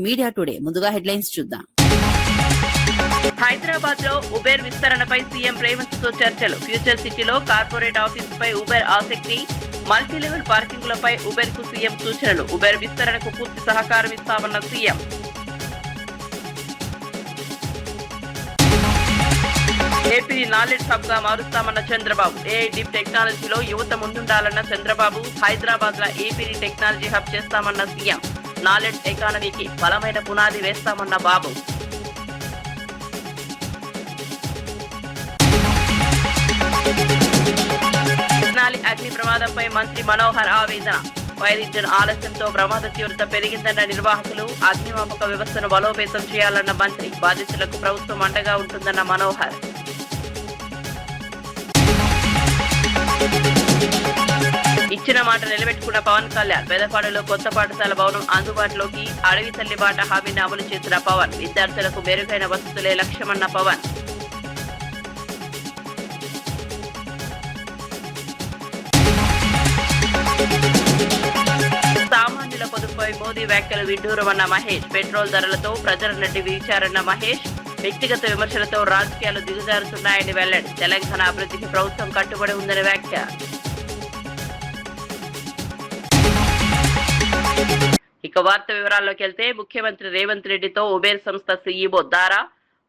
Media today. ముందుగా headlines చూద్దాం. హైదరాబాద్ లో ఉబేర్ విస్తరణపై సీఎం రేవంత్ తో చర్చలు. ఫ్యూచర్ సిటీలో కార్పొరేట్ ఆఫీసుపై ఉబేర్ ఆసక్తి. మల్టీలెవెల్ పార్కింగ్లపై ఉబేర్ కు సీఎం సూచనలు. ఉబేర్ విస్తరణకు పూర్తి సహకారం ఇస్తామన్న సీఎం. ఏపీని నాలెడ్జ్ హబ్ గా మారుస్తామన్న చంద్రబాబు. ఏఐ డీప్ టెక్నాలజీలో యువత ముందుండాలన్న చంద్రబాబు. హైదరాబాద్ లో ఏపీని టెక్నాలజీ హబ్ చేస్తామన్న సీఎం. నాలెడ్జ్ ఎకానమీకి బలమైన పునాది వేస్తామన్న బాబు. అగ్ని ప్రమాదంపై మంత్రి మనోహర్ ఆవేదన. ఫైర్ ఇంజిన్ ఆలస్యంతో ప్రమాద తీవ్రత పెరిగిందన్న నిర్వాహకులు. అగ్నిమాపక వ్యవస్థను బలోపేతం చేయాలన్న మంత్రి. బాధితులకు ప్రభుత్వం అండగా ఉంటుందన్న మనోహర్. ఇచ్చిన మాట నిలబెట్టుకున్న పవన్ కళ్యాణ్. పెదపాడులో కొత్త పాఠశాల భవనం అందుబాటులోకి. అడవి తల్లి బాట హామీని అమలు చేసిన పవన్. విద్యార్థులకు మెరుగైన వసతులే లక్ష్యమన్న పవన్. సామాన్యుల పొదుపుపై మోదీ వ్యాఖ్యలు విడ్డూరమన్న మహేష్. పెట్రోల్ ధరలతో ప్రజల నడ్డి వీచారన్న మహేష్. వ్యక్తిగత విమర్శలతో రాజకీయాలు దిగజారుతున్నాయని వెల్లడి. తెలంగాణ అభివృద్ధికి ప్రభుత్వం కట్టుబడి ఉందని వ్యాఖ్య. ఇక వార్త వివరాల్లోకి వెళ్తే, ముఖ్యమంత్రి రేవంత్ రెడ్డితో ఉబేర్ సంస్థ సీఈఓ దారా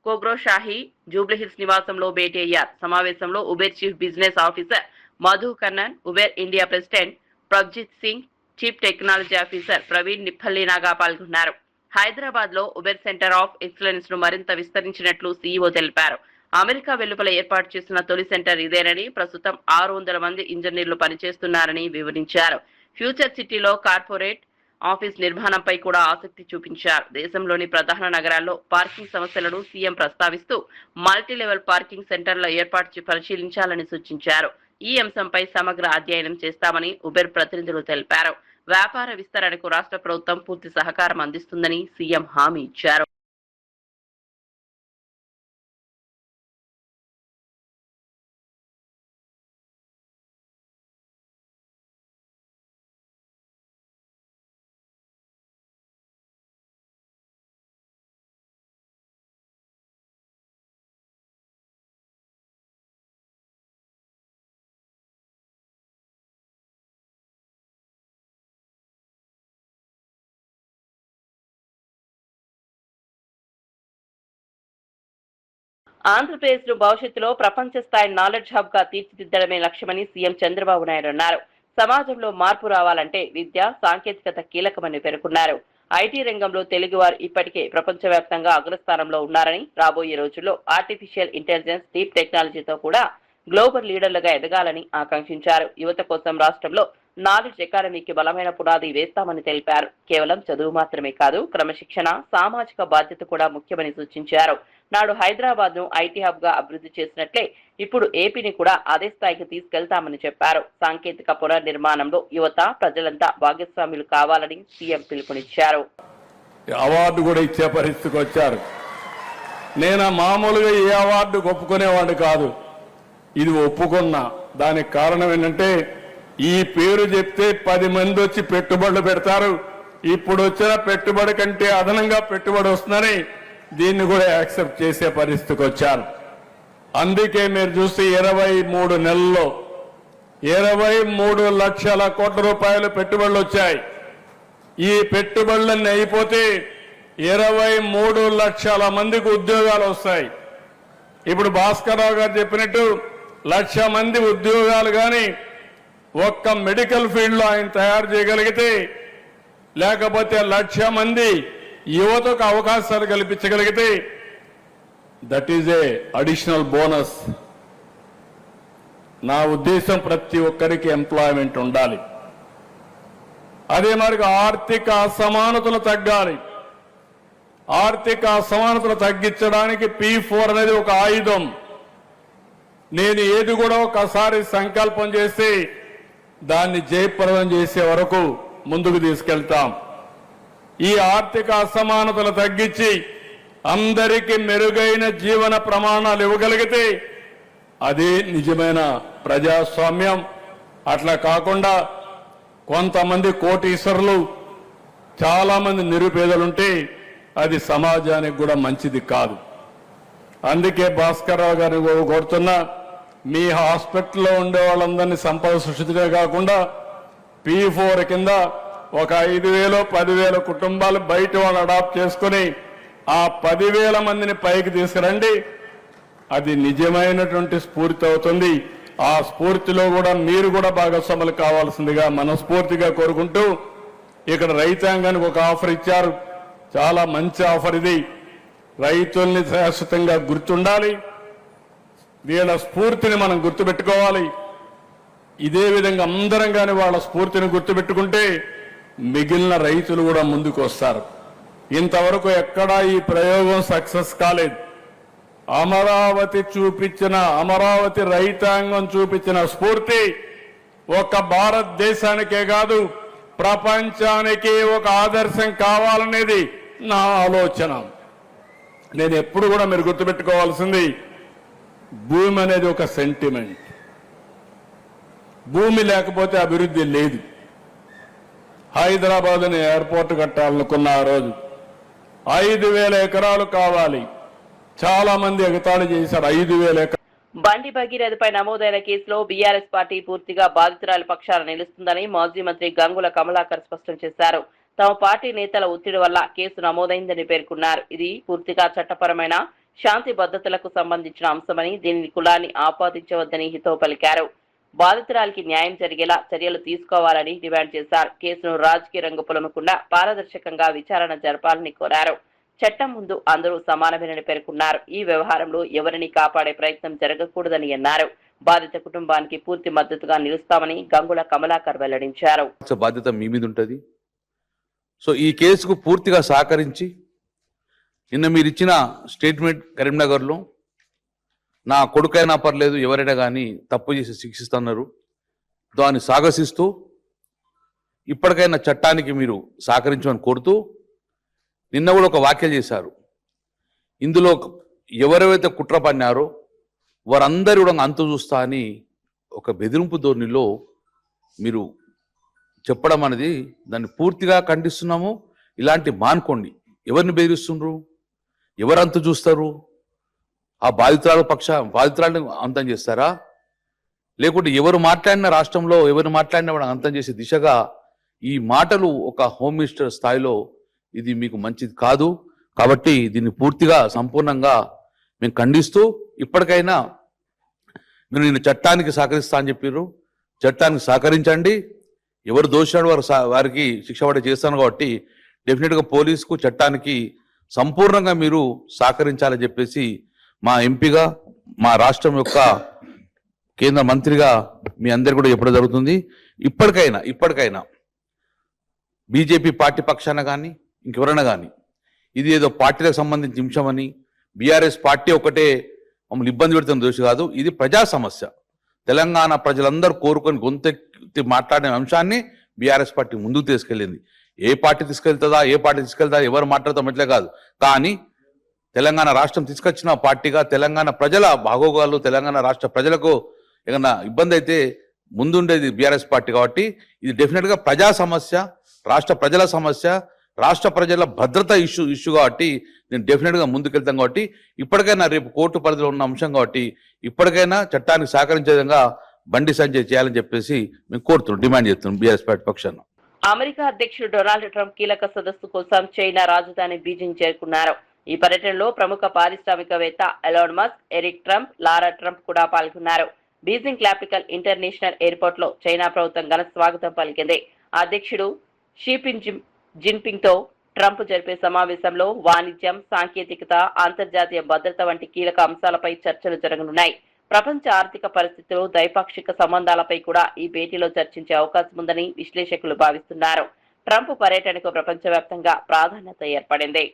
కోగ్రోషాహి జూబ్లీహిల్స్ నివాసంలో భేటీ అయ్యారు. సమావేశంలో Uber chief business officer Madhu Kannan, Uber India president Prabhjit Singh, chief technology officer Praveen నిప్పల్లినాగా పాల్గొన్నారు. హైదరాబాద్ లో ఉబేర్ సెంటర్ ఆఫ్ ఎక్సలెన్స్ ను మరింత విస్తరించినట్లు సీఈఓ తెలిపారు. అమెరికా వెలుపల ఏర్పాటు చేసిన తొలి సెంటర్ ఇదేనని, ప్రస్తుతం 600 మంది ఇంజనీర్లు పనిచేస్తున్నారని వివరించారు. ఫ్యూచర్ సిటీలో కార్పొరేట్ ఆఫీస్ నిర్మాణంపై కూడా ఆసక్తి చూపించారు. దేశంలోని ప్రధాన నగరాల్లో పార్కింగ్ సమస్యలను సీఎం ప్రస్తావిస్తూ మల్టీలెవెల్ పార్కింగ్ సెంటర్ల ఏర్పాటు పరిశీలించాలని సూచించారు. ఈ అంశంపై సమగ్ర అధ్యయనం చేస్తామని ఉబేర్ ప్రతినిధులు తెలిపారు. వ్యాపార విస్తరణకు రాష్ట్ర ప్రభుత్వం పూర్తి సహకారం అందిస్తుందని సీఎం హామీ ఇచ్చారు. ఆంధ్రప్రదేశ్ ను భవిష్యత్తులో ప్రపంచ స్థాయి నాలెడ్జ్ హబ్ గా తీర్చిదిద్దడమే లక్ష్యమని సీఎం చంద్రబాబు నాయుడు అన్నారు. సమాజంలో మార్పు రావాలంటే విద్య, సాంకేతికత కీలకమని పేర్కొన్నారు. ఐటీ రంగంలో తెలుగువారు ఇప్పటికే ప్రపంచవ్యాప్తంగా అగ్రస్థానంలో ఉన్నారని, రాబోయే రోజుల్లో ఆర్టిఫిషియల్ ఇంటెలిజెన్స్, డీప్ టెక్నాలజీతో కూడా గ్లోబల్ లీడర్లుగా ఎదగాలని ఆకాంక్షించారు. యువత కోసం రాష్ట్రంలో నాలెడ్జ్ ఎకానమీకి బలమైన పునాది వేస్తామని తెలిపారు. కేవలం చదువు మాత్రమే కాదు, క్రమశిక్షణ, సామాజిక బాధ్యత కూడా ముఖ్యమని సూచించారు. నాడు హైదరాబాద్ ను ఐటీ హబ్ గా అభివృద్ధి చేసినట్లే ఇప్పుడు ఏపీని కూడా అదే స్థాయికి తీసుకెళ్తామని చెప్పారు. సాంకేతిక పునర్నిర్మాణంలో యువత, ప్రజలంతా భాగస్వాములు కావాలని సీఎం పిలుపునిచ్చారు. అవార్డు కూడా ఇచ్చే పరిస్థితికి వచ్చారు. నేను మామూలుగా ఏ అవార్డు ఒప్పుకునేవాడు కాదు, ఇది ఒప్పుకున్నా. దానికి కారణం ఏంటంటే, ఈ పేరు చెప్తే 10 మంది వచ్చి పెట్టుబడులు పెడతారు. ఇప్పుడు వచ్చిన పెట్టుబడి కంటే అదనంగా పెట్టుబడి వస్తుందని దీన్ని కూడా యాక్సెప్ట్ చేసే పరిస్థితికి వచ్చారు. అందుకే మీరు చూస్తే 23 నెలల్లో 23 లక్షల కోట్ల రూపాయలు పెట్టుబడులు వచ్చాయి. ఈ పెట్టుబడులన్నీ అయిపోతే 23 లక్షల మందికి ఉద్యోగాలు వస్తాయి. ఇప్పుడు భాస్కర్రావు గారు చెప్పినట్టు 1,00,000 మంది ఉద్యోగాలు కానీ ఒక్క మెడికల్ ఫీల్డ్లో ఆయన తయారు చేయగలిగితే, లేకపోతే 1,00,000 మంది యువతకు అవకాశాలు కల్పించగలిగితే, that is a additional bonus. నా ఉద్దేశం ప్రతి ఒక్కరికి ఎంప్లాయ్మెంట్ ఉండాలి. అదే మరి ఆర్థిక అసమానతలు తగ్గాలి. ఆర్థిక అసమానతలు తగ్గించడానికి P4 అనేది ఒక ఆయుధం. నేను ఏది కూడా ఒకసారి సంకల్పం చేసి దాన్ని జయప్రదం చేసే వరకు ముందుకు తీసుకెళ్తాం. ఈ ఆర్థిక అసమానతలు తగ్గించి అందరికీ మెరుగైన జీవన ప్రమాణాలు ఇవ్వగలిగితే అదే నిజమైన ప్రజాస్వామ్యం. అట్లా కాకుండా కొంతమంది కోటీశ్వరులు, చాలా మంది నిరుపేదలుంటే అది సమాజానికి కూడా మంచిది కాదు. అందుకే భాస్కర్రావు గారిని కోరుతున్నా, మీ హాస్పిటల్లో ఉండే వాళ్ళందరినీ సంపద సృష్టిగా కాకుండా P4 కింద ఒక 5,000 10,000 కుటుంబాలు బయట వాళ్ళు అడాప్ట్ చేసుకుని ఆ 10,000 మందిని పైకి తీసుకురండి. అది నిజమైనటువంటి స్ఫూర్తి అవుతుంది. ఆ స్ఫూర్తిలో కూడా మీరు కూడా భాగస్వాములు కావాల్సిందిగా మనస్ఫూర్తిగా కోరుకుంటూ, ఇక్కడ రైతాంగానికి ఒక ఆఫర్ ఇచ్చారు. చాలా మంచి ఆఫర్ ఇది. రైతుల్ని శాశ్వతంగా గుర్తుండాలి, వీళ్ళ స్ఫూర్తిని మనం గుర్తుపెట్టుకోవాలి. ఇదే విధంగా అందరం కానీ వాళ్ళ స్ఫూర్తిని గుర్తుపెట్టుకుంటే మిగిలిన రైతులు కూడా ముందుకు వస్తారు. ఇంతవరకు ఎక్కడా ఈ ప్రయోగం సక్సెస్ కాలేదు. అమరావతి రైతాంగం చూపించిన స్ఫూర్తి ఒక భారతదేశానికే కాదు ప్రపంచానికి ఒక ఆదర్శం కావాలనేది నా ఆలోచన. నేను ఎప్పుడు కూడా మీరు గుర్తుపెట్టుకోవాల్సింది, భూమి అనేది ఒక సెంటిమెంట్. భూమి లేకపోతే అభివృద్ధి లేదు. హైదరాబాద్ని ఎయిర్పోర్ట్ కట్టాలనుకున్న ఆ రోజు 5,000 ఎకరాలు కావాలి. చాలా మంది ఎగతాళి చేశారు. 5,000 ఎకరాలు. బండి భగీరథపై నమోదైన కేసులో బీఆర్ఎస్ పార్టీ పూర్తిగా బాధితురాలి పక్షాన నిలుస్తుందని మాజీ మంత్రి గంగుల కమలాకర్ స్పష్టం చేశారు. తమ పార్టీ నేతల ఒత్తిడి వల్ల కేసు నమోదైందని పేర్కొన్నారు. ఇది పూర్తిగా చట్టపరమైన శాంతి భద్రతలకు సంబంధించిన అంశమని, దీనిని కులాన్ని ఆపాదించవద్దని హితవు పలికారు. బాధితురాలికి న్యాయం జరిగేలా చర్యలు తీసుకోవాలని డిమాండ్ చేశారు. కేసును రాజకీయ రంగు పొలమకుండా పారదర్శకంగా విచారణ జరపాలని కోరారు. చట్టం ముందు అందరూ సమానమేనని పేర్కొన్నారు. ఈ వ్యవహారంలో ఎవరిని కాపాడే ప్రయత్నం జరగకూడదని అన్నారు. బాధిత కుటుంబానికి పూర్తి మద్దతుగా నిలుస్తామని గంగుల కమలాకర్ వెల్లడించారు. బాధ్యత మీ మీద ఉంటుంది. సో ఈ కేసుకు పూర్తిగా సహకరించి నిన్న మీరు ఇచ్చిన స్టేట్మెంట్ కరీంనగర్లో నా కొడుకైనా పర్లేదు ఎవరైనా కానీ తప్పు చేసి శిక్షిస్తున్నారు, దాన్ని సాగసిస్తూ ఇప్పటికైనా చట్టానికి మీరు సహకరించమని కోరుతూ నిన్న కూడా ఒక వ్యాఖ్యలు చేశారు. ఇందులో ఎవరెవరైతే కుట్ర పన్నారో వారందరూ కూడా అంతు చూస్తా అని ఒక బెదిరింపు ధోరణిలో మీరు చెప్పడం అనేది దాన్ని పూర్తిగా ఖండిస్తున్నాము. ఇలాంటి మానుకోండి. ఎవరిని బెదిరిస్తుండ్రు, ఎవరంతు చూస్తారు? ఆ బాధితురాలను అంతం చేస్తారా? లేకుంటే ఎవరు మాట్లాడిన రాష్ట్రంలో ఎవరు మాట్లాడినా కూడా అంతం చేసే దిశగా ఈ మాటలు ఒక హోమ్ మినిస్టర్ స్థాయిలో ఇది మీకు మంచిది కాదు. కాబట్టి దీన్ని పూర్తిగా సంపూర్ణంగా మేము ఖండిస్తూ ఇప్పటికైనా మీరు నేను చట్టానికి సహకరిస్తా అని చెప్పారు. చట్టానికి సహకరించండి. ఎవరు దోషాడు వారికి శిక్ష పడే చేస్తాను. కాబట్టి డెఫినెట్గా పోలీసుకు చట్టానికి సంపూర్ణంగా మీరు సహకరించాలని చెప్పేసి మా ఎంపీగా మా రాష్ట్రం యొక్క కేంద్ర మంత్రిగా మీ అందరు కూడా చెప్పడం జరుగుతుంది. ఇప్పటికైనా బీజేపీ పార్టీ పక్షాన కానీ ఇంకెవరైనా కానీ ఇది ఏదో పార్టీలకు సంబంధించిన అంశమని బీఆర్ఎస్ పార్టీ ఒకటే మమ్మల్ని ఇబ్బంది పెడుతున్న దోషి కాదు. ఇది ప్రజా సమస్య. తెలంగాణ ప్రజలందరూ కోరుకొని గొంతెత్తి మాట్లాడిన అంశాన్ని బీఆర్ఎస్ పార్టీ ముందుకు తీసుకెళ్ళింది. ఏ పార్టీ తీసుకెళ్తుందా ఎవరు మాట్లాడతాం ఇట్లే కాదు. కానీ తెలంగాణ రాష్ట్రం తీసుకొచ్చిన పార్టీగా తెలంగాణ ప్రజల బాగోగాలు, తెలంగాణ రాష్ట్ర ప్రజలకు ఏదైనా ఇబ్బంది అయితే ముందుండేది బీఆర్ఎస్ పార్టీ. కాబట్టి ఇది డెఫినెట్గా ప్రజా సమస్య, రాష్ట్ర ప్రజల సమస్య, రాష్ట్ర ప్రజల భద్రత ఇష్యూ కాబట్టి నేను డెఫినెట్గా ముందుకెళ్తాం. కాబట్టి ఇప్పటికైనా రేపు కోర్టు పరిధిలో ఉన్న అంశం కాబట్టి ఇప్పటికైనా చట్టానికి సహకరించే విధంగా బండి సంజయ్ చేయాలని చెప్పేసి మేము కోరుతున్నాం, డిమాండ్ చేస్తున్నాం బీఆర్ఎస్ పార్టీ పక్షాన. అమెరికా అధ్యక్షుడు డొనాల్డ్ ట్రంప్ కీలక సదస్సు కోసం చైనా రాజధాని బీజింగ్ చేరుకున్నారు. ఈ పర్యటనలో ప్రముఖ పారిశ్రామికవేత్త ఎలాన్ మస్క్, ఎరిక్ ట్రంప్, లారా ట్రంప్ కూడా పాల్గొన్నారు. బీజింగ్ క్లాపికల్ ఇంటర్నేషనల్ ఎయిర్పోర్ట్ లో చైనా ప్రభుత్వం ఘన స్వాగతం పలికింది. అధ్యక్షుడు జిన్పింగ్ తో ట్రంప్ జరిపే సమావేశంలో వాణిజ్యం, సాంకేతికత, అంతర్జాతీయ భద్రత వంటి కీలక అంశాలపై చర్చలు జరగనున్నాయి. ప్రపంచ ఆర్థిక పరిస్థితులు, ద్వైపాక్షిక సంబంధాలపై కూడా ఈ భేటీలో చర్చించే అవకాశం ఉందని విశ్లేషకులు భావిస్తున్నారు. ట్రంప్ పర్యటనకు ప్రపంచవ్యాప్తంగా ప్రాధాన్యత ఏర్పడింది.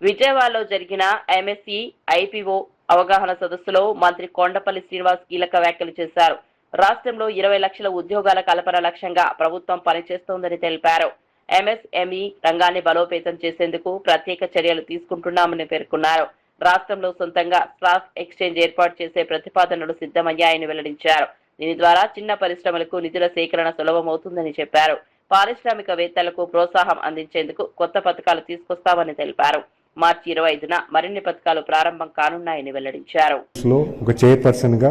విజయవాడలో జరిగిన ఎంఎస్ఈ ఐపీఓ అవగాహన సదస్సులో మంత్రి కొండపల్లి శ్రీనివాస్ కీలక వ్యాఖ్యలు చేశారు. రాష్ట్రంలో 20 లక్షల ఉద్యోగాల కల్పన లక్ష్యంగా ప్రభుత్వం పనిచేస్తోందని తెలిపారు. ఎంఎస్ఎంఈ రంగాన్ని బలోపేతం చేసేందుకు ప్రత్యేక చర్యలు తీసుకుంటున్నామని పేర్కొన్నారు. రాష్ట్రంలో సొంతంగా స్టాక్ ఎక్స్చేంజ్ ఏర్పాటు చేసే ప్రతిపాదనలు సిద్ధమయ్యాయని వెల్లడించారు. దీని ద్వారా చిన్న పరిశ్రమలకు నిధుల సేకరణ సులభమవుతుందని చెప్పారు. పారిశ్రామికవేత్తలకు ప్రోత్సాహం అందించేందుకు కొత్త పథకాలు తీసుకొస్తామని తెలిపారు. మార్చి 25న మరిన్ని పథకాలు ప్రారంభం కానున్నాయని వెల్లడించారు. ఒక చైర్పర్సన్ గా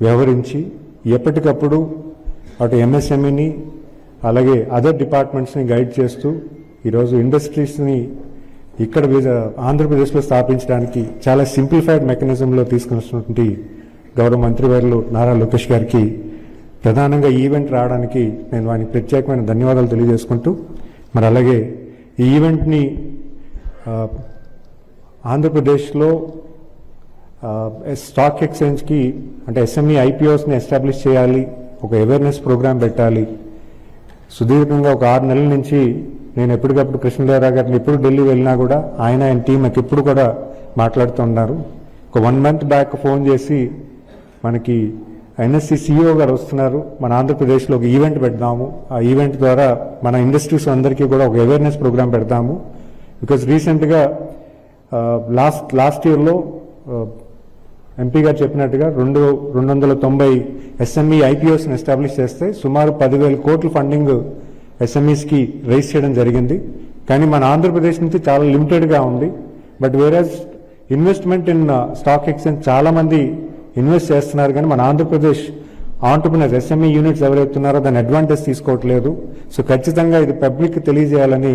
వ్యవహరించి ఎప్పటికప్పుడు అటు ఎంఎస్ఎంఈని అలాగే అదర్ డిపార్ట్మెంట్స్ ని గైడ్ చేస్తూ ఈరోజు ఇండస్ట్రీస్ ని ఇక్కడ ఆంధ్రప్రదేశ్లో స్థాపించడానికి చాలా సింప్లిఫైడ్ మెకానిజంలో తీసుకున్నటువంటి గౌరవ మంత్రివర్యులు నారా లోకేష్ గారికి ప్రధానంగా ఈవెంట్ రావడానికి నేను వారికి ప్రత్యేకమైన ధన్యవాదాలు తెలియజేసుకుంటూ మరి అలాగే ఈ ఈవెంట్ని ఆంధ్రప్రదేశ్లో స్టాక్ ఎక్స్చేంజ్కి అంటే ఎస్ఎంఈ ఐపీఓస్ని ఎస్టాబ్లిష్ చేయాలి, ఒక అవేర్నెస్ ప్రోగ్రామ్ పెట్టాలి. సుదీర్ఘంగా ఒక 6 నెలల నుంచి నేను ఎప్పటికప్పుడు కృష్ణదేవరావు గారిని ఎప్పుడు ఢిల్లీ వెళ్ళినా కూడా ఆయన టీం నాకు ఎప్పుడు కూడా మాట్లాడుతున్నారు. ఒక 1 మంత్ బ్యాక్ ఫోన్ చేసి మనకి ఎన్ఎస్సి సిఇఓ గారు వస్తున్నారు, మన ఆంధ్రప్రదేశ్లో ఒక ఈవెంట్ పెడదాము, ఆ ఈవెంట్ ద్వారా మన ఇండస్ట్రీస్ అందరికీ కూడా ఒక అవేర్నెస్ ప్రోగ్రామ్ పెడతాము. బికాజ్ రీసెంట్గా లాస్ట్ ఇయర్లో ఎంపీ గారు చెప్పినట్టుగా 290 ఎస్ఎంఈ ఐపీఓస్ని ఎస్టాబ్లిష్ చేస్తే సుమారు 10,000 కోట్ల ఫండింగ్ ఎస్ఎంఈస్కి రైజ్ చేయడం జరిగింది. కానీ మన ఆంధ్రప్రదేశ్ నుంచి చాలా లిమిటెడ్గా ఉంది. But average investment in stock exchange చాలా మంది ఇన్వెస్ట్ చేస్తున్నారు, కానీ మన ఆంధ్రప్రదేశ్ ఆంటర్ప్రినర్స్ ఎస్ఎంఈ యూనిట్స్ ఎవరైతే ఉన్నారో దాని అడ్వాంటేజ్ తీసుకోవట్లేదు. సో ఖచ్చితంగా ఇది పబ్లిక్ తెలియజేయాలని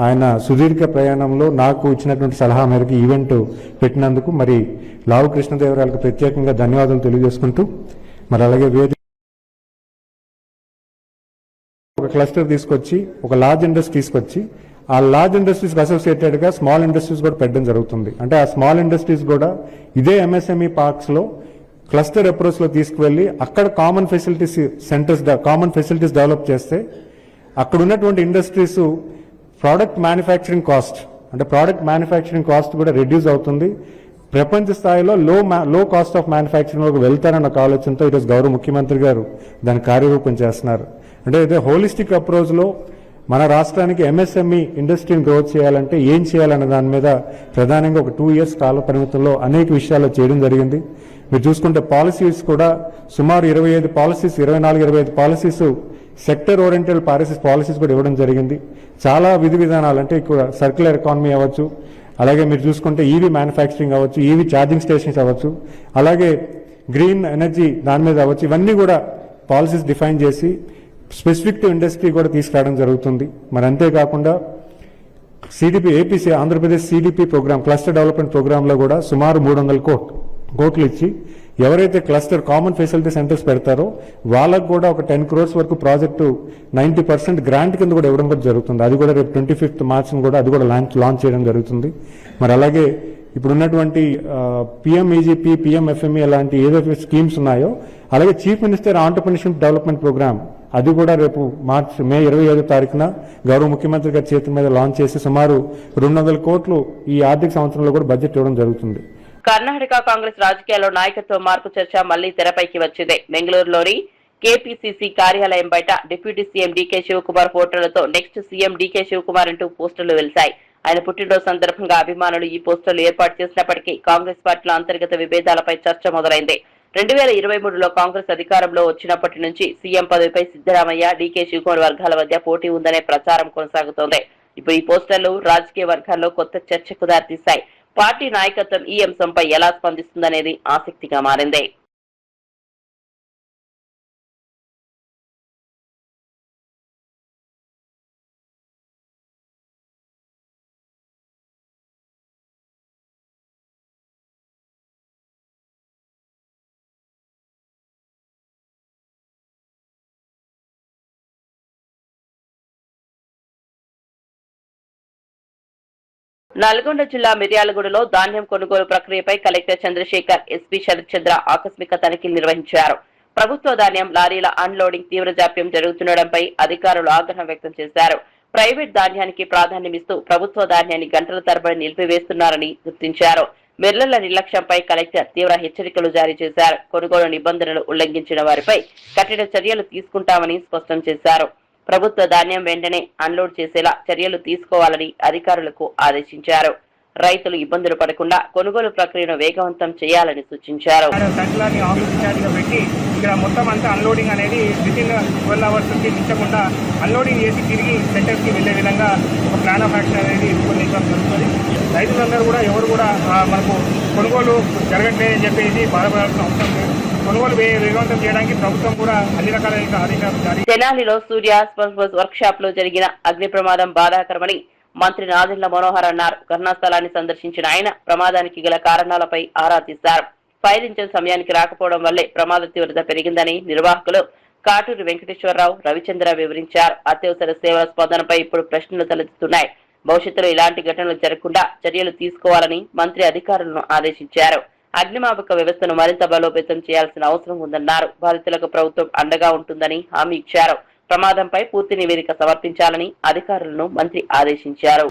ఆయన సుదీర్ఘ ప్రయాణంలో నాకు ఇచ్చినటువంటి సలహా మేరకు ఈవెంట్ పెట్టినందుకు మరి లావు కృష్ణదేవరాయలకు ప్రత్యేకంగా ధన్యవాదాలు తెలియజేసుకుంటూ మరి అలాగే ఒక క్లస్టర్ తీసుకొచ్చి ఒక లార్జ్ ఇండస్ట్రీ తీసుకొచ్చి ఆ లార్జ్ ఇండస్ట్రీస్ అసోసియేటెడ్ గా స్మాల్ ఇండస్ట్రీస్ కూడా పెట్టడం జరుగుతుంది. అంటే ఆ స్మాల్ ఇండస్ట్రీస్ కూడా ఇదే ఎంఎస్ఎంఈ పార్క్స్ లో క్లస్టర్ అప్రోచ్ లో తీసుకువెళ్లి అక్కడ కామన్ ఫెసిలిటీస్ డెవలప్ చేస్తే అక్కడ ఉన్నటువంటి ఇండస్ట్రీస్ ప్రోడక్ట్ మ్యానుఫ్యాక్చరింగ్ కాస్ట్ కూడా రెడ్యూస్ అవుతుంది. ప్రపంచ స్థాయిలో లో కాస్ట్ ఆఫ్ మ్యానుఫ్యాక్చరింగ్ వెళ్తారన్న ఒక ఆలోచనతో ఈరోజు గౌరవ ముఖ్యమంత్రి గారు దాన్ని కార్యరూపం చేస్తున్నారు. అంటే ఇదే హోలిస్టిక్ అప్రోచ్ లో మన రాష్ట్రానికి ఎంఎస్ఎంఈ ఇండస్ట్రీని గ్రోత్ చేయాలంటే ఏం చేయాలన్న దాని మీద ప్రధానంగా ఒక 2 years కాల పరిమితుల్లో అనేక విషయాలు చేయడం జరిగింది. మీరు చూసుకుంటే పాలసీస్ కూడా సుమారు 24-25 పాలసీస్ సెక్టర్ ఓరియంటెడ్ పాలసీస్ కూడా ఇవ్వడం జరిగింది. చాలా విధి విధానాలు అంటే ఇక్కడ సర్క్యులర్ ఎకానమీ అవ్వచ్చు, అలాగే మీరు చూసుకుంటే ఈవీ మ్యానుఫ్యాక్చరింగ్ అవ్వచ్చు, ఈవీ ఛార్జింగ్ స్టేషన్స్ అవ్వచ్చు, అలాగే గ్రీన్ ఎనర్జీ దాని మీద అవ్వచ్చు, ఇవన్నీ కూడా పాలసీస్ డిఫైన్ చేసి స్పెసిఫిక్ టు ఇండస్ట్రీ కూడా తీసుకురావడం జరుగుతుంది. మరి అంతేకాకుండా APC Andhra Pradesh CDP program cluster development program లో కూడా సుమారు 300 కోట్లు ఇచ్చి ఎవరైతే క్లస్టర్ కామన్ ఫెసిలిటీ సెంటర్స్ పెడతారో వాళ్ళకు కూడా ఒక 10 crores వరకు ప్రాజెక్టు 90% గ్రాంట్ కింద కూడా ఇవ్వడం కూడా జరుగుతుంది. అది కూడా రేపు 25th March కూడా అది కూడా లాంచ్ చేయడం జరుగుతుంది. మరి అలాగే ఇప్పుడున్నటువంటి పిఎంఈజీపీ, పిఎంఎఫ్ఎంఈ అలాంటి ఏదైతే స్కీమ్స్ ఉన్నాయో అలాగే chief minister entrepreneurship development program అది కూడా రేపు మే 25న గౌరవ ముఖ్యమంత్రి గారి చేతుల మీద లాంచ్ చేసి సుమారు 200 కోట్లు ఈ ఆర్థిక సంవత్సరంలో కూడా బడ్జెట్ ఇవ్వడం జరుగుతుంది. కర్ణాటక కాంగ్రెస్ రాజకీయాల్లో నాయకత్వ మార్పు చర్చ మళ్లీ తెరపైకి వచ్చింది. బెంగళూరులోని కేపీసీసీ కార్యాలయం బయట డిప్యూటీ సీఎం డీకే శివకుమార్ ఫోటోలతో నెక్స్ట్ సీఎం డీకే శివకుమార్ అంటూ పోస్టర్లు వెలిశాయి. ఆయన పుట్టినరోజు సందర్భంగా అభిమానులు ఈ పోస్టర్లు ఏర్పాటు చేసినప్పటికీ కాంగ్రెస్ పార్టీలో అంతర్గత విభేదాలపై చర్చ మొదలైంది. 2023లో కాంగ్రెస్ అధికారంలో వచ్చినప్పటి నుంచి సీఎం పదవిపై సిద్దరామయ్య, డీకే శివకుమార్ వర్గాల మధ్య పోటీ ఉందనే ప్రచారం కొనసాగుతోంది. ఇప్పుడు ఈ పోస్టర్లు రాజకీయ వర్గాల్లో కొత్త చర్చకు దారితీశాయి. పార్టీ నాయకత్వం ఈ అంశంపై ఎలా స్పందిస్తుందనేది ఆసక్తిగా మారింది. నల్గొండ జిల్లా మిర్యాలగూడలో ధాన్యం కొనుగోలు ప్రక్రియపై కలెక్టర్ చంద్రశేఖర్, ఎస్పీ శరత్ చంద్ర ఆకస్మిక తనిఖీలు నిర్వహించారు. ప్రభుత్వ ధాన్యం లారీల అన్లోడింగ్ తీవ్ర జాప్యం జరుగుతుండటంపై అధికారులు ఆగ్రహం వ్యక్తం చేశారు. ప్రైవేట్ ధాన్యానికి ప్రాధాన్యమిస్తూ ప్రభుత్వ ధాన్యాన్ని గంటల తరబడి నిలిపివేస్తున్నారని గుర్తించారు. మిల్లర్ల నిర్లక్ష్యంపై కలెక్టర్ తీవ్ర హెచ్చరికలు జారీ చేశారు. కొనుగోలు నిబంధనలు ఉల్లంఘించిన వారిపై కఠిన చర్యలు తీసుకుంటామని స్పష్టం చేశారు. ప్రభుత్వ ధాన్యం వెంటనే అన్లోడ్ చేసేలా చర్యలు తీసుకోవాలని అధికారులకు ఆదేశించారు. రైతులు ఇబ్బందులు పడకుండా కొనుగోలు ప్రక్రియను వేగవంతం చేయాలని సూచించారు. ఇక్కడ మొత్తం అంతా అన్లోడింగ్ అనేది వితిన్ 12 hours మించకుండా అన్లోడింగ్ చేసి తిరిగి సెంటర్స్కి వెళ్లే విధంగా ఒక ప్లాన్ ఆఫ్ యాక్షన్ అనేది రూపొందించడం జరుగుతుంది. రైతులందరూ కూడా ఎవరు కూడా మనకు కొనుగోలు జరగట్లేదని చెప్పేసి బాధపడాల్సిన అవసరం లేదు. కొనుగోలు వేగవంతం చేయడానికి ప్రభుత్వం కూడా అన్ని రకాల ఆదేశాలు జారీ. తెనాలిలో సూర్య వర్క్ షాప్ లో జరిగిన అగ్ని ప్రమాదం బాధాకరమని మంత్రి నాదెండ్ల మనోహర్ అన్నారు. ఘటనా స్థలాన్ని సందర్శించిన ఆయన ప్రమాదానికి గల కారణాలపై ఆరా తీశారు. ఫైర్ ఇంజిన్ సమయానికి రాకపోవడం వల్లే ప్రమాద తీవ్రత పెరిగిందని నిర్వాహకులు కాటూరి వెంకటేశ్వరరావు, రవిచంద్ర వివరించారు. అత్యవసర సేవల స్పందనపై ఇప్పుడు ప్రశ్నలు తలెత్తుతున్నాయి. భవిష్యత్తులో ఇలాంటి ఘటనలు జరగకుండా చర్యలు తీసుకోవాలని మంత్రి అధికారులను ఆదేశించారు. అగ్నిమాపక వ్యవస్థను మరింత బలోపేతం చేయాల్సిన అవసరం ఉందన్నారు. బాధితులకు ప్రభుత్వం అండగా ఉంటుందని హామీ ఇచ్చారు. ప్రమాదంపై పూర్తి నివేదిక సమర్పించాలని అధికారులను మంత్రి ఆదేశించారు.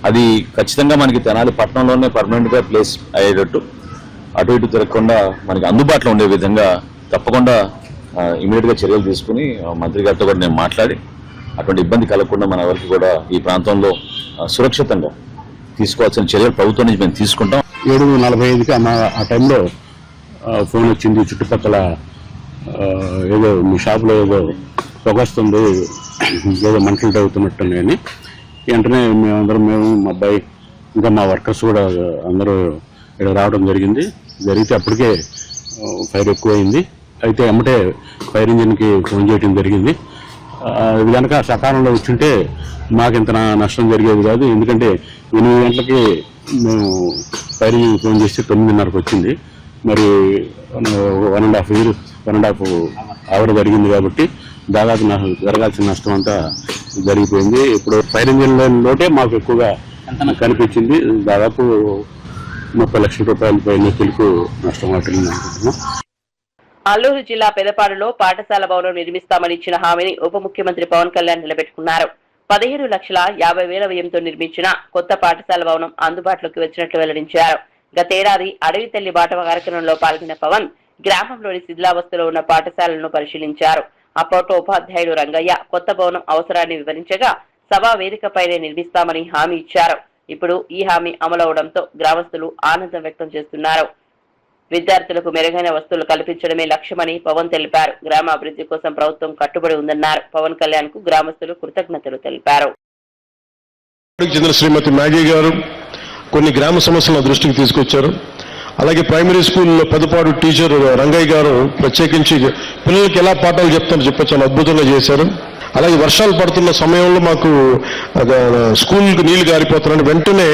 అది ఖచ్చితంగా మనకి తెనాలి పట్టణంలోనే పర్మనెంట్ గా ప్లేస్ అయ్యేటట్టు అటు ఇటు తిరగకుండా మనకి అందుబాటులో ఉండే విధంగా తప్పకుండా ఇమీడియట్ గా చర్యలు తీసుకుని మంత్రి గారితో కూడా నేను మాట్లాడి అటువంటి ఇబ్బంది కలగకుండా మన ఎవరికి కూడా ఈ ప్రాంతంలో సురక్షితంగా తీసుకోవాల్సిన చర్యలు ప్రభుత్వం నుంచి మేము తీసుకుంటాం. 7:45కి ఆ టైంలో ఫోన్ వచ్చింది, చుట్టుపక్కల ఏదో మీ షాప్లో ఏదో పొగొస్తుంది, ఏదో మంటలు తగ్గుతున్నట్టున్నాయని. వెంటనే మేము మా అబ్బాయి ఇంకా మా వర్కర్స్ కూడా అందరూ ఇక్కడ రావడం జరిగితే అప్పటికే ఫైర్ ఎక్కువైంది. అయితే ఎమ్మటే ఫైర్ ఇంజిన్కి ఫోన్ చేయడం జరిగింది. ఇది కనుక సకాలంలో వచ్చుంటే మాకింత నష్టం జరిగేది కాదు. ఎందుకంటే 8 గంటలకి మేము ఫైర్ ఇంజిన్ ఫోన్ చేస్తే 9:30కి వచ్చింది. మరి 1.5 అవర్ జరిగింది కాబట్టి దాదాపు జరగాల్సిన నష్టం అంతా జరిగిపోయింది. ఇప్పుడు ఫైర్ ఇంజిన్లోనే మాకు ఎక్కువగా కనిపించింది. దాదాపు 30 లక్షల రూపాయల పైన తెలుగు నష్టం వాటిల్ని అనుకుంటున్నాం. అల్లూరు జిల్లా పెదపాడులో పాఠశాల భవనం నిర్మిస్తామని ఇచ్చిన హామీని ఉప ముఖ్యమంత్రి పవన్ కళ్యాణ్ నిలబెట్టుకున్నారు. 15,50,000 వ్యయంతో నిర్మించిన కొత్త పాఠశాల భవనం అందుబాటులోకి వచ్చినట్లు వెల్లడించారు. గతేడాది అడవి తల్లి బాట కార్యక్రమంలో పాల్గొన్న పవన్ గ్రామంలోని శిథిలావస్థలో ఉన్న పాఠశాలను పరిశీలించారు. అప్పట్లో ఉపాధ్యాయుడు రంగయ్య కొత్త భవనం అవసరాన్ని వివరించగా సభా వేదికపైనే నిర్మిస్తామని హామీ ఇచ్చారు. ఇప్పుడు ఈ హామీ అమలవడంతో గ్రామస్తులు ఆనందం వ్యక్తం చేస్తున్నారు. విద్యార్థులకు మెరుగైన వస్తువులు కల్పించడమే లక్ష్యమని పవన్ తెలిపారు. గ్రామ అభివృద్ధి కోసం ప్రభుత్వం కట్టుబడి ఉందన్నారు. పవన్ కళ్యాణ్ కు గ్రామస్తులు కృతజ్ఞతలు తెలిపారు. శ్రీమతి మ్యాగీ గారు కొన్ని గ్రామ సమస్యలను దృష్టికి తీసుకొచ్చారు. అలాగే ప్రైమరీ స్కూల్లో పెదపాడు టీచర్ రంగయ్య గారు ప్రత్యేకించి పిల్లలకి ఎలా పాఠాలు చెప్తారో చాలా అద్భుతంగా చేశారు. అలాగే వర్షాలు పడుతున్న సమయంలో మాకు స్కూల్కి నీళ్లు గారిపోతున్నారని వెంటనే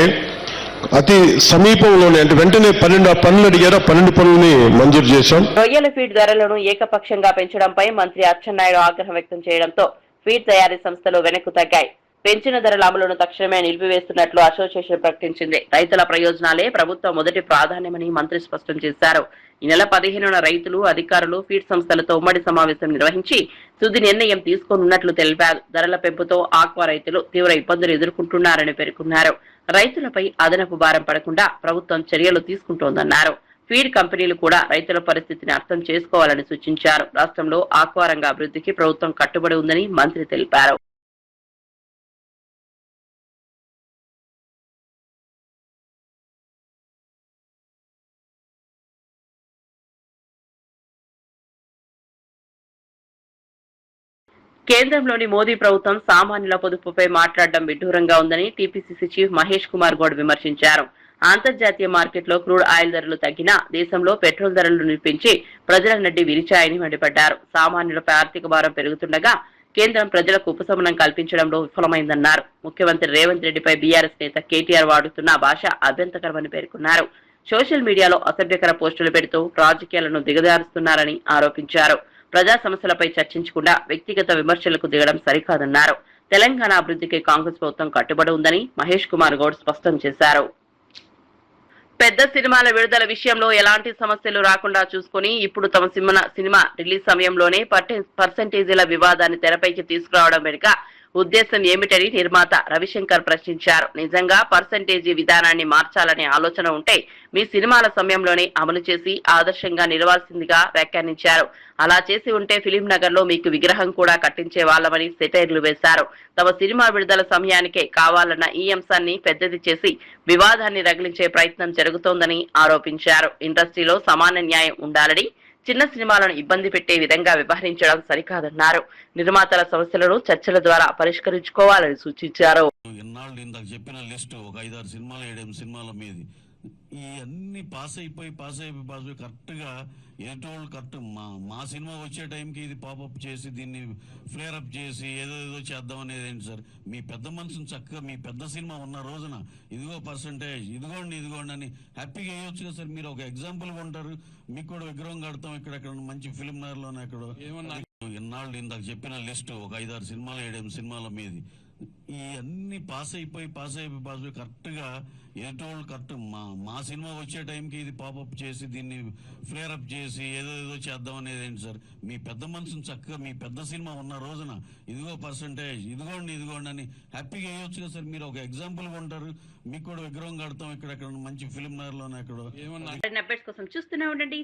అతి సమీపంలోనే అంటే వెంటనే 12 పనులు అడిగారు. 12 పనులని మంజూరు చేశాం. రొయ్యల ఫీడ్ ధరలను ఏకపక్షంగా పెంచడంపై మంత్రి అచ్చెన్నాయుడు ఆగ్రహం వ్యక్తం చేయడంతో ఫీడ్ తయారీ సంస్థలు వెనక్కు తగ్గాయి. పెంచిన ధరల అమలును తక్షణమే నిలిపివేస్తున్నట్లు అసోసియేషన్ ప్రకటించింది. రైతుల ప్రయోజనాలే ప్రభుత్వ మొదటి ప్రాధాన్యమని మంత్రి స్పష్టం చేశారు. ఈ నెల 15న రైతులు, అధికారులు, ఫీడ్ సంస్థలతో ఉమ్మడి సమావేశం నిర్వహించి తుది నిర్ణయం తీసుకోనున్నట్లు తెలిపారు. ధరల పెంపుతో ఆక్వా రైతులు తీవ్ర ఇబ్బందులు ఎదుర్కొంటున్నారని పేర్కొన్నారు. రైతులపై అదనపు భారం పడకుండా ప్రభుత్వం చర్యలు తీసుకుంటోందన్నారు. ఫీడ్ కంపెనీలు కూడా రైతుల పరిస్థితిని అర్థం చేసుకోవాలని సూచించారు. రాష్ట్రంలో ఆక్వా రంగ అభివృద్ధికి ప్రభుత్వం కట్టుబడి ఉందని మంత్రి తెలిపారు. కేంద్రంలోని మోదీ ప్రభుత్వం సామాన్యుల పొదుపుపై మాట్లాడడం విడ్డూరంగా ఉందని టీపీసీసీ చీఫ్ మహేష్ కుమార్ గౌడ్ విమర్శించారు. అంతర్జాతీయ మార్కెట్లో క్రూడ్ ఆయిల్ ధరలు తగ్గినా దేశంలో పెట్రోల్ ధరలు నిలిపించి ప్రజల నడ్డి విరిచాయని మండిపడ్డారు. సామాన్యులపై ఆర్థిక భారం పెరుగుతుండగా కేంద్రం ప్రజలకు ఉపశమనం కల్పించడంలో విఫలమైందన్నారు. ముఖ్యమంత్రి రేవంత్ రెడ్డిపై బీఆర్ఎస్ నేత కేటీఆర్ వాడుతున్న భాష అభ్యంతరకరమని పేర్కొన్నారు. సోషల్ మీడియాలో అసభ్యకర పోస్టులు పెడుతూ రాజకీయాలను దిగజారుస్తున్నారని ఆరోపించారు. ప్రజా సమస్యలపై చర్చించకుండా వ్యక్తిగత విమర్శలకు దిగడం సరికాదన్నారు. తెలంగాణ అభివృద్ధికి కాంగ్రెస్ ప్రభుత్వం కట్టుబడి ఉందని మహేష్ కుమార్ గౌడ్ స్పష్టం చేశారు. పెద్ద సినిమాల విడుదల విషయంలో ఎలాంటి సమస్యలు రాకుండా చూసుకుని ఇప్పుడు తమ సినిమా రిలీజ్ సమయంలోనే పర్సెంటేజీల వివాదాన్ని తెరపైకి తీసుకురావడం వెనుక ఉద్దేశం ఏమిటని నిర్మాత రవిశంకర్ ప్రశ్నించారు. నిజంగా పర్సంటేజీ విధానాన్ని మార్చాలనే ఆలోచన ఉంటే మీ సినిమాల సమయంలోనే అమలు చేసి ఆదర్శంగా నిలవాల్సిందిగా వ్యాఖ్యానించారు. అలా చేసి ఉంటే ఫిలిం నగర్ లో మీకు విగ్రహం కూడా కట్టించే వాళ్ళమని సెటైర్లు వేశారు. తమ సినిమా విడుదల సమయానికే కావాలన్న ఈ అంశాన్ని పెద్దది చేసి వివాదాన్ని రగిలించే ప్రయత్నం జరుగుతోందని ఆరోపించారు. ఇండస్ట్రీలో సమాన న్యాయం ఉండాలని, చిన్న సినిమాలను ఇబ్బంది పెట్టే విధంగా వ్యవహరించడం సరికాదన్నారు. నిర్మాతల సమస్యలను చర్చల ద్వారా పరిష్కరించుకోవాలని సూచించారు. ఎన్నాళ్ళు ఇందాక చెప్పిన లిస్టు ఒక 5-6 సినిమాలు 7-8 సినిమాల మీద ఈ అన్ని పాస్ అయిపోయి కరెక్ట్గా ఎటోళ్ళు కరెక్ట్ మా సినిమా వచ్చే టైంకి ఇది పాపప్ చేసి దీన్ని ఫ్లేర్ అప్ చేసి ఏదో చేద్దాం అనేది ఏంటి సార్? మీ పెద్ద మనసును చక్కగా మీ పెద్ద సినిమా ఉన్న రోజున ఇదిగో పర్సంటేజ్ ఇదిగోండి అని హ్యాపీగా వేయొచ్చు కదా సార్. మీరు ఒక ఎగ్జాంపుల్ ఉంటారు, మీకు కూడా విగ్రహం కడతాం ఇక్కడ మంచి ఫిల్మ్ నగర్లోనే ఎక్కడో. ఎన్నాళ్ళు ఇందాక చెప్పిన లిస్టు ఒక 5-6 సినిమాలు 7-8 సినిమాల మీద ఈ అన్ని పాస్ అయిపోయి కరెక్ట్గా ఎటోళ్ళు కరెక్ట్ మా సినిమా వచ్చే టైంకి ఇది పాపప్ చేసి దీన్ని ఫ్లేర్ అప్ చేసి ఏదో చేద్దాం అనేది ఏంటి సార్? మీ పెద్ద మనసును చక్కగా మీ పెద్ద సినిమా ఉన్న రోజున ఇదిగో పర్సంటేజ్ ఇదిగోండి అని హ్యాపీగా వేయొచ్చు కదా సార్. మీరు ఒక ఎగ్జాంపుల్ ఉంటారు, మీకు కూడా విగ్రహం కడతాం ఇక్కడ మంచి ఫిల్మ్ నగర్లోనే ఎక్కడో. అప్డేట్స్ కోసం చూస్తూనే ఉండండి